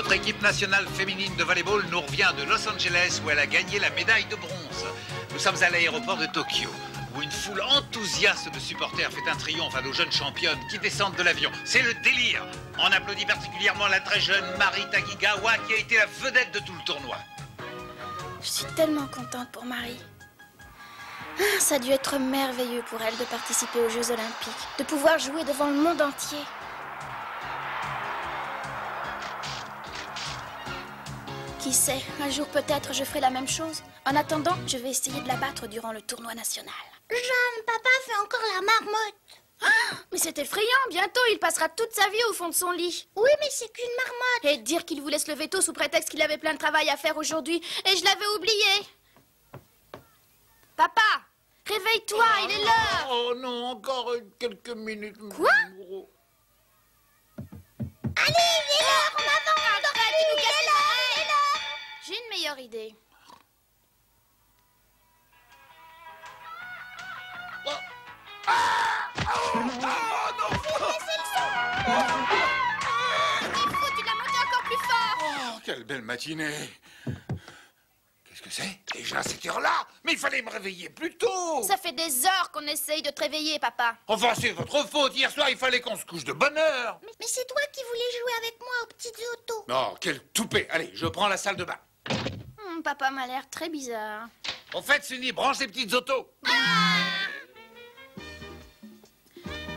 Notre équipe nationale féminine de volleyball nous revient de Los Angeles où elle a gagné la médaille de bronze. Nous sommes à l'aéroport de Tokyo où une foule enthousiaste de supporters fait un triomphe à nos jeunes championnes qui descendent de l'avion. C'est le délire. On applaudit particulièrement la très jeune Mari Takigawa qui a été la vedette de tout le tournoi. Je suis tellement contente pour Marie. Ah, ça a dû être merveilleux pour elle de participer aux Jeux Olympiques, de pouvoir jouer devant le monde entier. Qui sait, un jour peut-être je ferai la même chose. En attendant, je vais essayer de la battre durant le tournoi national. Jeanne, papa fait encore la marmotte. Ah, mais c'est effrayant, bientôt il passera toute sa vie au fond de son lit. Oui, mais c'est qu'une marmotte. Et dire qu'il voulait se lever tôt sous prétexte qu'il avait plein de travail à faire aujourd'hui. Et je l'avais oublié. Papa, réveille-toi, il est l'heure. Oh non, encore quelques minutes. Quoi? Allez, il est l'heure, on avance. Arrête de nous casser les oreilles. J'ai une meilleure idée. Il faut, tu l'as monté encore plus fort. Oh, quelle belle matinée. Qu'est-ce que c'est? Déjà à cette heure-là? Mais il fallait me réveiller plus tôt. Ça fait des heures qu'on essaye de te réveiller, papa. Enfin, c'est votre faute. Hier soir, il fallait qu'on se couche de bonne heure. Mais c'est toi qui voulais jouer avec moi aux petites autos. Oh, quel toupet. Allez, je prends la salle de bain. Papa m'a l'air très bizarre. Au fait, Sunny, branche les petites autos.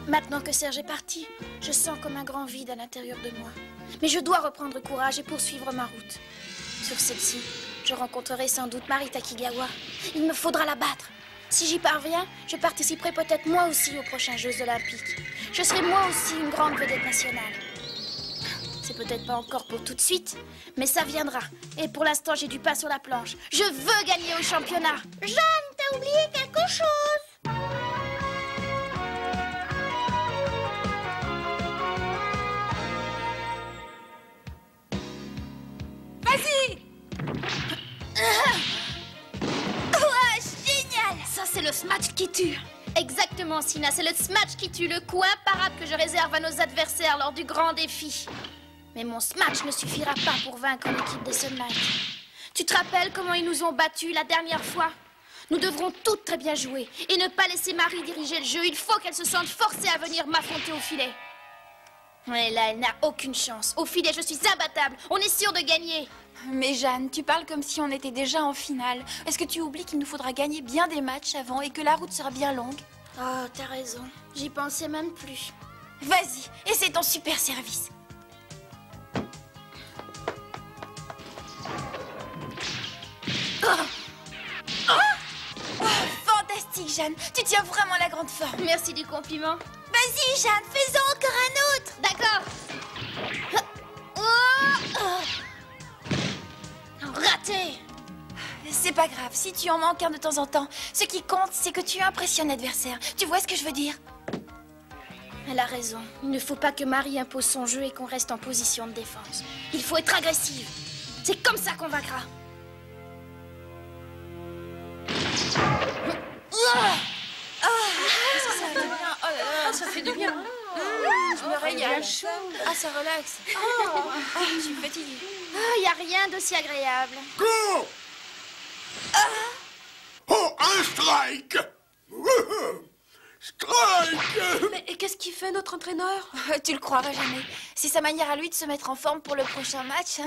Maintenant que Serge est parti, je sens comme un grand vide à l'intérieur de moi. Mais je dois reprendre courage et poursuivre ma route. Sur celle-ci, je rencontrerai sans doute Mari Takigawa. Il me faudra la battre. Si j'y parviens, je participerai peut-être moi aussi aux prochains Jeux Olympiques. Je serai moi aussi une grande vedette nationale. C'est peut-être pas encore pour tout de suite, mais ça viendra. Et pour l'instant, j'ai du pain sur la planche. Je veux gagner au championnat. Jeanne, t'as oublié quelque chose. Vas-y! Ouais, génial! Ça, c'est le smash qui tue. Exactement, Sina, c'est le smash qui tue, le coup imparable que je réserve à nos adversaires lors du grand défi. Mais mon smash ne suffira pas pour vaincre l'équipe des Sun Knights. Tu te rappelles comment ils nous ont battus la dernière fois? Nous devrons toutes très bien jouer et ne pas laisser Marie diriger le jeu. Il faut qu'elle se sente forcée à venir m'affronter au filet. Mais là, elle n'a aucune chance. Au filet, je suis imbattable. On est sûr de gagner. Mais Jeanne, tu parles comme si on était déjà en finale. Est-ce que tu oublies qu'il nous faudra gagner bien des matchs avant et que la route sera bien longue? Oh, t'as raison. J'y pensais même plus. Vas-y, et c'est ton super service. Fantastique, Jeanne. Tu tiens vraiment la grande forme. Merci du compliment. Vas-y, Jeanne, fais-en encore un autre. D'accord. Raté. C'est pas grave, si tu en manques un de temps en temps. Ce qui compte, c'est que tu impressionnes l'adversaire. Tu vois ce que je veux dire? Elle a raison. Il ne faut pas que Marie impose son jeu et qu'on reste en position de défense. Il faut être agressive. C'est comme ça qu'on vaincra. Ça fait du bien. Je me régale. Ah, ça relaxe. Je suis fatiguée. Il n'y a rien d'aussi agréable. Go! Oh, un strike! Strike! Mais qu'est-ce qu'il fait, notre entraîneur? Tu le croiras jamais. C'est sa manière à lui de se mettre en forme pour le prochain match.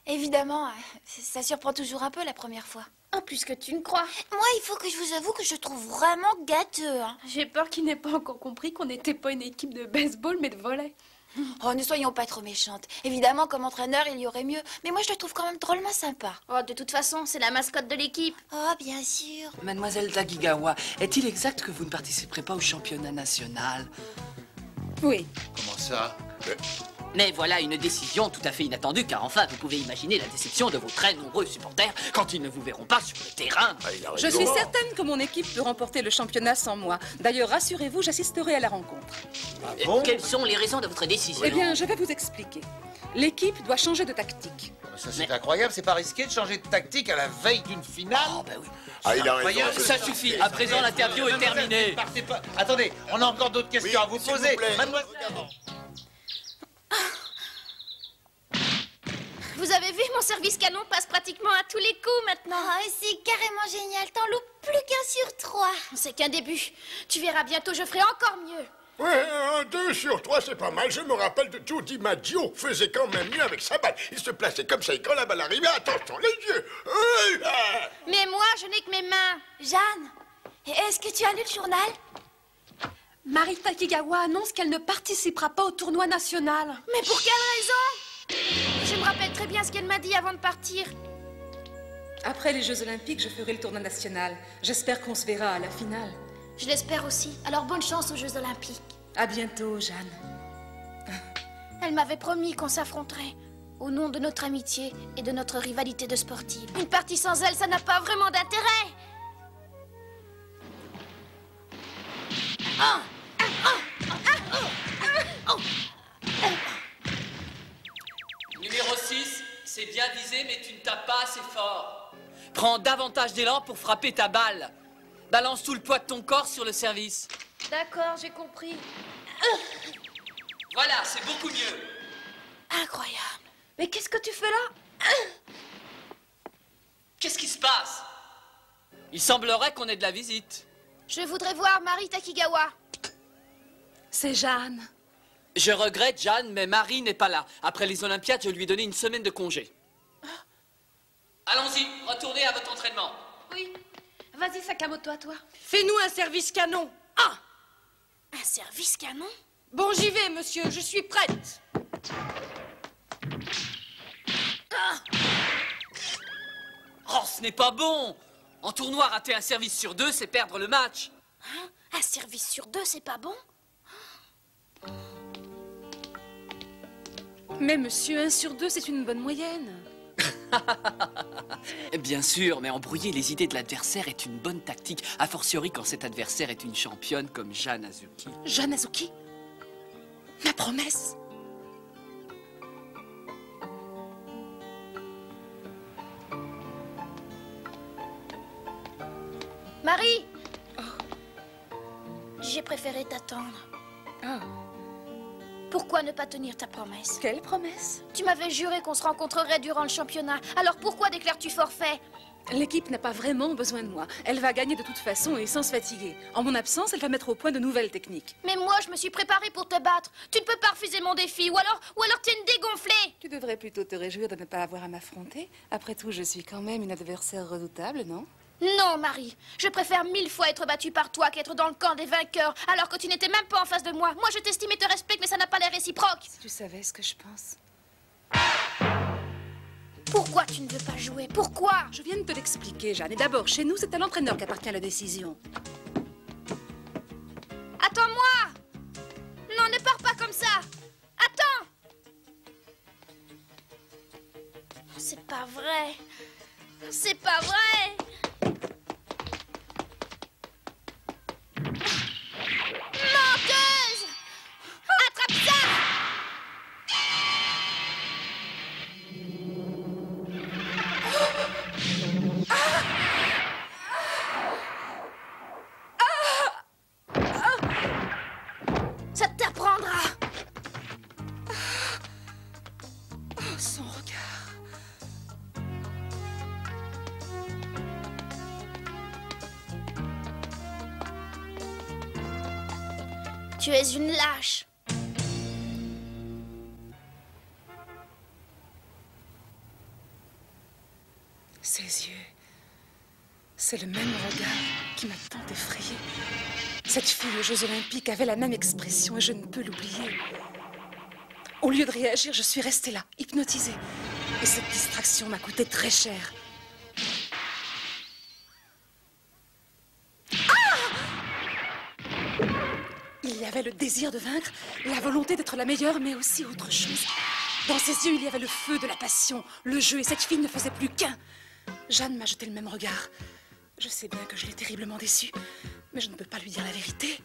Évidemment, ça surprend toujours un peu la première fois. En plus que tu ne crois. Moi, il faut que je vous avoue que je trouve vraiment gâteux. J'ai peur qu'il n'ait pas encore compris qu'on n'était pas une équipe de baseball, mais de volley. Oh, ne soyons pas trop méchantes. Évidemment, comme entraîneur, il y aurait mieux. Mais moi, je le trouve quand même drôlement sympa. Oh, de toute façon, c'est la mascotte de l'équipe. Oh, bien sûr. Mademoiselle Takigawa, est-il exact que vous ne participerez pas au championnat national? Oui. Comment ça? Mais voilà une décision tout à fait inattendue, car enfin, vous pouvez imaginer la déception de vos très nombreux supporters quand ils ne vous verront pas sur le terrain. Je suis certaine que mon équipe peut remporter le championnat sans moi. D'ailleurs, rassurez-vous, j'assisterai à la rencontre. Quelles sont les raisons de votre décision? Eh bien, je vais vous expliquer. L'équipe doit changer de tactique. Ça, c'est incroyable. C'est pas risqué de changer de tactique à la veille d'une finale? Oh, bah oui. Ah, il a raison. Ça suffit, à présent l'interview est terminée. Partez pas. Attendez, on a encore d'autres questions à vous s'il vous poser. plaît. Mademoiselle... Vous avez vu, mon service canon passe pratiquement à tous les coups maintenant. Oh, c'est carrément génial. T'en loupes plus qu'un sur 3. C'est qu'un début. Tu verras bientôt, je ferai encore mieux. Ouais, un 2 sur 3, c'est pas mal. Je me rappelle de Joe DiMaggio faisait quand même mieux avec sa balle. Il se plaçait comme ça et quand la balle arrivait, attention, les yeux. Mais moi, je n'ai que mes mains. Jeanne, est-ce que tu as lu le journal? Mari Takigawa annonce qu'elle ne participera pas au tournoi national. Mais pour quelle raison? Je me rappelle très bien ce qu'elle m'a dit avant de partir. Après les Jeux Olympiques, je ferai le tournoi national. J'espère qu'on se verra à la finale. Je l'espère aussi. Alors bonne chance aux Jeux Olympiques. À bientôt, Jeanne. Elle m'avait promis qu'on s'affronterait. Au nom de notre amitié et de notre rivalité de sportive. Une partie sans elle, ça n'a pas vraiment d'intérêt. Numéro 6, c'est bien visé, mais tu ne tapes pas assez fort. Prends davantage d'élan pour frapper ta balle. Balance tout le poids de ton corps sur le service. D'accord, j'ai compris. Voilà, c'est beaucoup mieux. Incroyable. Mais qu'est-ce que tu fais là? Qu'est-ce qui se passe? Il semblerait qu'on ait de la visite. Je voudrais voir Mari Takigawa. C'est Jeanne. Je regrette, Jeanne, mais Marie n'est pas là. Après les Olympiades, je lui ai donné une semaine de congé. Allons-y, retournez à votre entraînement. Oui. Vas-y, Sakamoto, toi. Fais-nous un service canon. Ah! Un service canon? Bon, j'y vais, monsieur. Je suis prête. Oh, ce n'est pas bon! En tournoi, rater un service sur 2, c'est perdre le match. Hein? Un service sur 2, c'est pas bon? Mais monsieur, 1 sur 2, c'est une bonne moyenne. Bien sûr, mais embrouiller les idées de l'adversaire est une bonne tactique, a fortiori quand cet adversaire est une championne comme Jeanne Azuki. Jeanne Azuki? Ma promesse? Marie! J'ai préféré t'attendre. Oh. Pourquoi ne pas tenir ta promesse? Quelle promesse? Tu m'avais juré qu'on se rencontrerait durant le championnat. Alors pourquoi déclares-tu forfait? L'équipe n'a pas vraiment besoin de moi. Elle va gagner de toute façon et sans se fatiguer. En mon absence, elle va mettre au point de nouvelles techniques. Mais moi, je me suis préparée pour te battre. Tu ne peux pas refuser mon défi, ou alors tu es une dégonflée. Tu devrais plutôt te réjouir de ne pas avoir à m'affronter. Après tout, je suis quand même une adversaire redoutable, non? Non, Marie. Je préfère 1000 fois être battue par toi qu'être dans le camp des vainqueurs, alors que tu n'étais même pas en face de moi. Moi, je t'estime et te respecte, mais ça n'a pas l'air réciproque. Si tu savais ce que je pense. Pourquoi tu ne veux pas jouer? Pourquoi? Je viens de te l'expliquer, Jeanne. Et d'abord, chez nous, c'est à l'entraîneur qu'appartient la décision. Attends-moi! Non, ne pars pas comme ça! Attends! C'est pas vrai! C'est pas vrai! Menteuse! Attrape ça! Ça t'apprendra! Oh, son regard. Tu es une lâche. Ses yeux. C'est le même regard qui m'a tant effrayée. Cette fille aux Jeux Olympiques avait la même expression et je ne peux l'oublier. Au lieu de réagir, je suis restée là, hypnotisée. Et cette distraction m'a coûté très cher. Il y avait le désir de vaincre, la volonté d'être la meilleure, mais aussi autre chose. Dans ses yeux, il y avait le feu de la passion, le jeu, et cette fille ne faisait plus qu'un. Jeanne m'a jeté le même regard. Je sais bien que je l'ai terriblement déçue, mais je ne peux pas lui dire la vérité.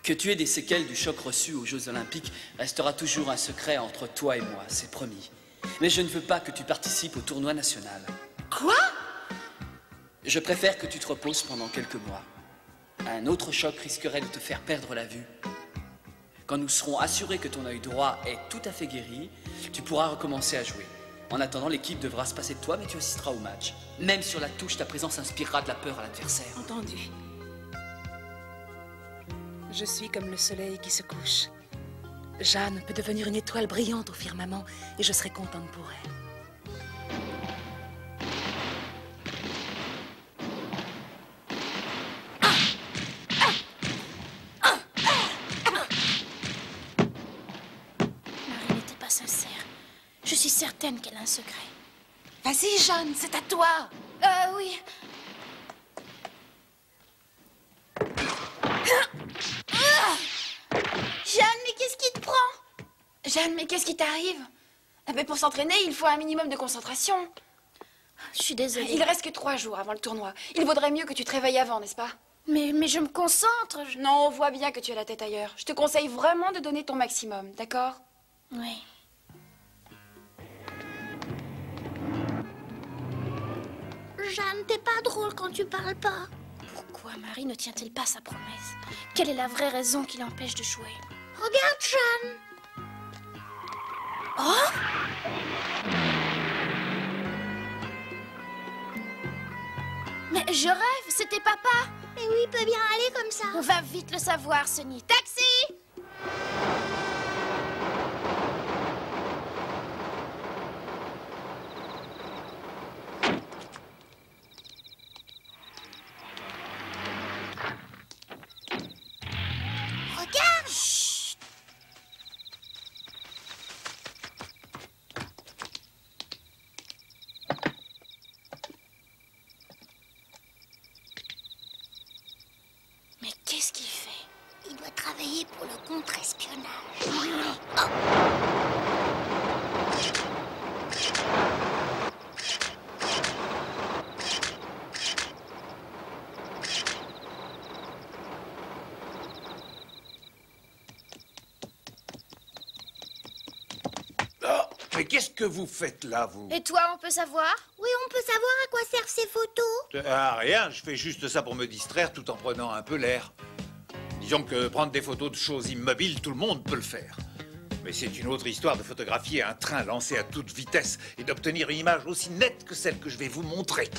Que tu aies des séquelles du choc reçu aux Jeux Olympiques restera toujours un secret entre toi et moi, c'est promis. Mais je ne veux pas que tu participes au tournoi national. Quoi? Je préfère que tu te reposes pendant quelques mois. Un autre choc risquerait de te faire perdre la vue. Quand nous serons assurés que ton œil droit est tout à fait guéri, Tu pourras recommencer à jouer. En attendant, l'équipe devra se passer de toi, mais tu assisteras au match. Même sur la touche, ta présence inspirera de la peur à l'adversaire. Entendu. Je suis comme le soleil qui se couche. Jeanne peut devenir une étoile brillante au firmament et je serai contente pour elle. Marie n'était pas sincère. Je suis certaine qu'elle a un secret. Vas-y, Jeanne, c'est à toi. Oui. Jeanne, mais qu'est-ce qui te prend? Jeanne, mais qu'est-ce qui t'arrive? Mais pour s'entraîner, il faut un minimum de concentration. Je suis désolée. Il reste que 3 jours avant le tournoi. Il vaudrait mieux que tu te réveilles avant, n'est-ce pas? Mais je me concentre. Non, on voit bien que tu as la tête ailleurs. Je te conseille vraiment de donner ton maximum, d'accord? Oui. Jeanne, t'es pas drôle quand tu parles pas. Pourquoi Marie ne tient-elle pas sa promesse? Quelle est la vraie raison qui l'empêche de jouer? Regarde, Jeanne. Oh! Mais je rêve, c'était papa. Mais oui, il peut bien aller comme ça. On va vite le savoir, Sonny. Taxi! Regarde. Chut. Mais qu'est-ce qu'il fait? Il doit travailler pour le contre-espionnage. Oh, mais qu'est-ce que vous faites là, vous? Et toi, on peut savoir? Oui, on peut savoir à quoi servent ces photos. Ah, rien, je fais juste ça pour me distraire tout en prenant un peu l'air. Disons que prendre des photos de choses immobiles, tout le monde peut le faire. Mais c'est une autre histoire de photographier un train lancé à toute vitesse et d'obtenir une image aussi nette que celle que je vais vous montrer.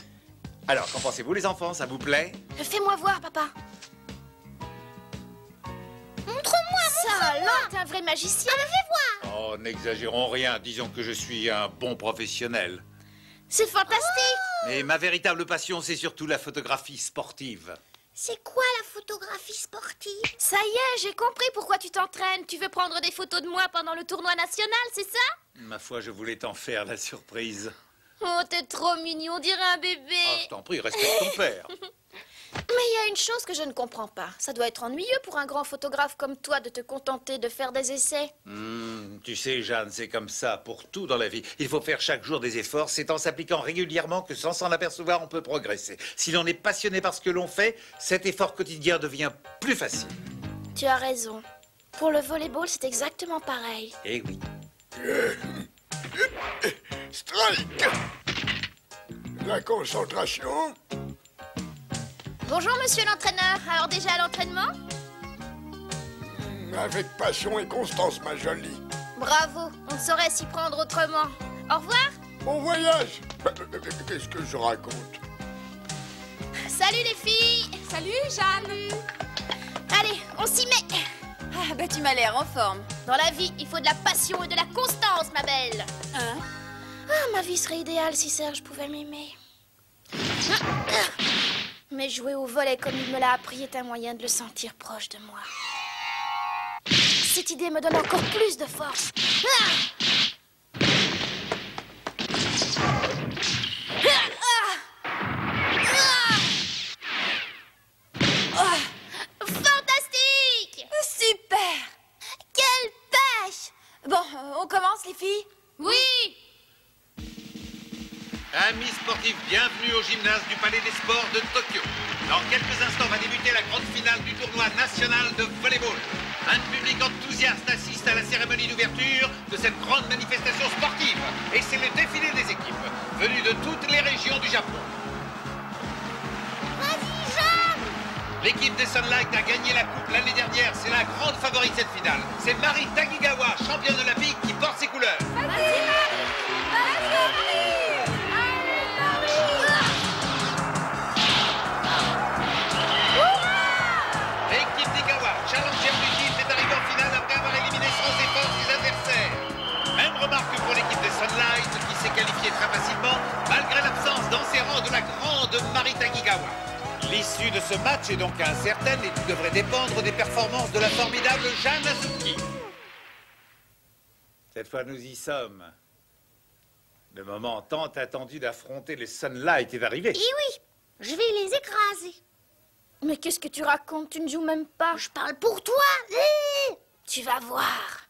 Alors, qu'en pensez-vous, les enfants? Ça vous plaît? Fais-moi voir, papa. Montre-moi, Ça, alors, t'es un vrai magicien. fais voir. Oh, n'exagérons rien. Disons que je suis un bon professionnel. C'est fantastique. Mais ma véritable passion, c'est surtout la photographie sportive. C'est quoi la photographie sportive? Ça y est, j'ai compris pourquoi tu t'entraînes. Tu veux prendre des photos de moi pendant le tournoi national, c'est ça? Ma foi, je voulais t'en faire la surprise. Oh, t'es trop mignon, on dirait un bébé. Ah, je t'en prie, respecte ton père. Mais il y a une chose que je ne comprends pas. Ça doit être ennuyeux pour un grand photographe comme toi de te contenter de faire des essais. Tu sais, Jeanne, c'est comme ça pour tout dans la vie. Il faut faire chaque jour des efforts. C'est en s'appliquant régulièrement que sans s'en apercevoir, on peut progresser. Si l'on est passionné par ce que l'on fait, cet effort quotidien devient plus facile. Tu as raison. Pour le volleyball, c'est exactement pareil. Eh oui. Strike. La concentration. Bonjour, monsieur l'entraîneur. Alors déjà à l'entraînement? Avec passion et constance, ma jolie. Bravo, on ne saurait s'y prendre autrement. Au revoir. Bon voyage. Qu'est-ce que je raconte? Salut les filles. Salut, Jeanne. Allez, on s'y met. Ah, bah tu m'as l'air en forme. Dans la vie, il faut de la passion et de la constance, ma belle. Hein? Ah, ma vie serait idéale si Serge pouvait m'aimer. Mais jouer au volley comme il me l'a appris est un moyen de le sentir proche de moi. Cette idée me donne encore plus de force. Fantastique! Super! Quelle pêche! Bon, on commence, les filles? Oui! Amis sportifs, bienvenue au gymnase du Palais des Sports de Tokyo. Dans quelques instants va débuter la grande finale du tournoi national de volleyball. Un public enthousiaste assiste à la cérémonie d'ouverture de cette grande manifestation sportive. Et c'est le défilé des équipes, venues de toutes les régions du Japon. Vas-y, Jeanne! L'équipe des Sunlight a gagné la coupe l'année dernière. C'est la grande favorite de cette finale. C'est Mari Takigawa, championne olympique, qui porte ses couleurs. L'équipe d'Igawa, challenger du titre, est arrivée en finale après avoir éliminé sans effort ses adversaires. Même remarque pour l'équipe des Sunlight, qui s'est qualifiée très facilement, malgré l'absence dans ses rangs de la grande Mari Takigawa. L'issue de ce match est donc incertaine et tout devrait dépendre des performances de la formidable Jeanne Azuki. Cette fois, nous y sommes. Le moment tant attendu d'affronter les Sunlight est arrivé. Et oui, je vais les écraser. Mais qu'est-ce que tu racontes? Tu ne joues même pas. Je parle pour toi. Tu vas voir.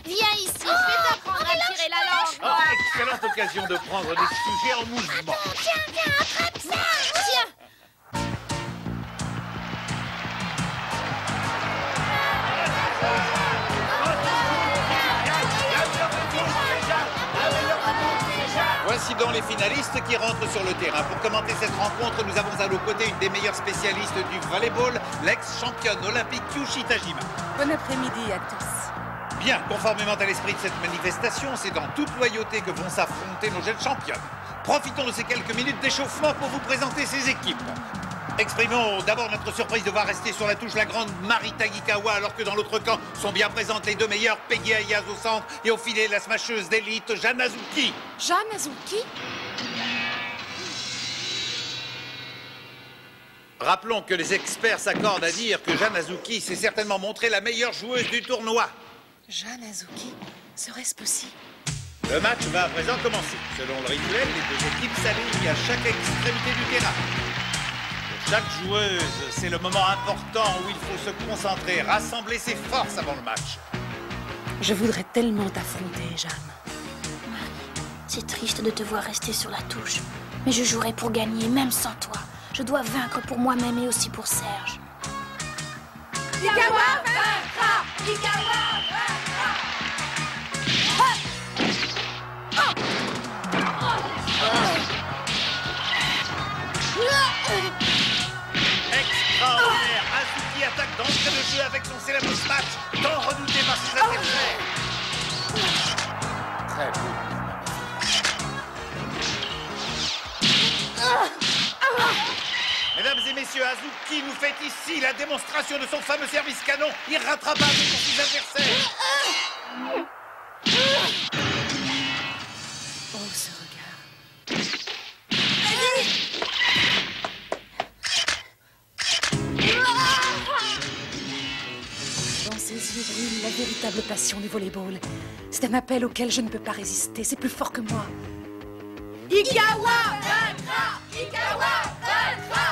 Viens ici, je vais t'apprendre à tirer la langue. Oh, excellente occasion de prendre des sujets en mouvement. Tiens, attrape ça. Tiens. Voici donc les finalistes qui rentrent sur le terrain. Pour commenter cette rencontre, nous avons à nos côtés une des meilleures spécialistes du volleyball, l'ex-championne olympique Kyushi Tajima. Bon après-midi à tous. Bien, conformément à l'esprit de cette manifestation, c'est dans toute loyauté que vont s'affronter nos jeunes championnes. Profitons de ces quelques minutes d'échauffement pour vous présenter ces équipes. Exprimons d'abord notre surprise de voir rester sur la touche la grande Mari Takigawa, alors que dans l'autre camp sont bien présentes les deux meilleures, Peggy Ayaz au centre et au filet la smasheuse d'élite Jeanne Azuki. Jeanne Azuki? Rappelons que les experts s'accordent à dire que Jeanne Azuki s'est certainement montrée la meilleure joueuse du tournoi. Jeanne Azuki, serait-ce possible? Le match va à présent commencer. Selon le rituel, les deux équipes s'alignent à chaque extrémité du terrain. Pour chaque joueuse, c'est le moment important où il faut se concentrer, rassembler ses forces avant le match. Je voudrais tellement t'affronter, Jeanne. Marie, c'est triste de te voir rester sur la touche. Mais je jouerai pour gagner, même sans toi. Je dois vaincre pour moi-même et aussi pour Serge. Igawa vaincra! Igawa vaincra! Extraordinaire! Azuki attaque d'entrée de jeu avec son célèbre smash, tant redouté par ses adversaires. Très beau. Mesdames et messieurs, Azuki nous fait ici la démonstration de son fameux service canon irrattrapable pour ses adversaires. Oh, ce regard. Dans ses yeux brille la véritable passion du volleyball. C'est un appel auquel je ne peux pas résister. C'est plus fort que moi. Igawa vaincra! Igawa vaincra!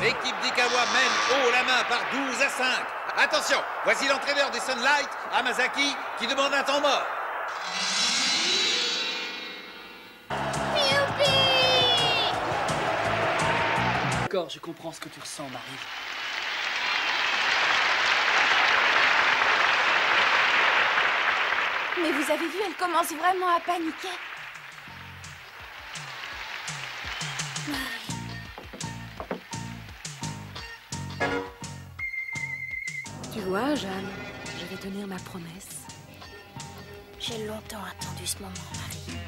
L'équipe d'Ikawa mène haut la main par 12 à 5. Attention, voici l'entraîneur des Sunlight, Hamasaki, qui demande un temps mort. D'accord, je comprends ce que tu ressens, Marie. Mais vous avez vu, elle commence vraiment à paniquer. Tu vois, Jeanne, je vais tenir ma promesse. J'ai longtemps attendu ce moment, Marie.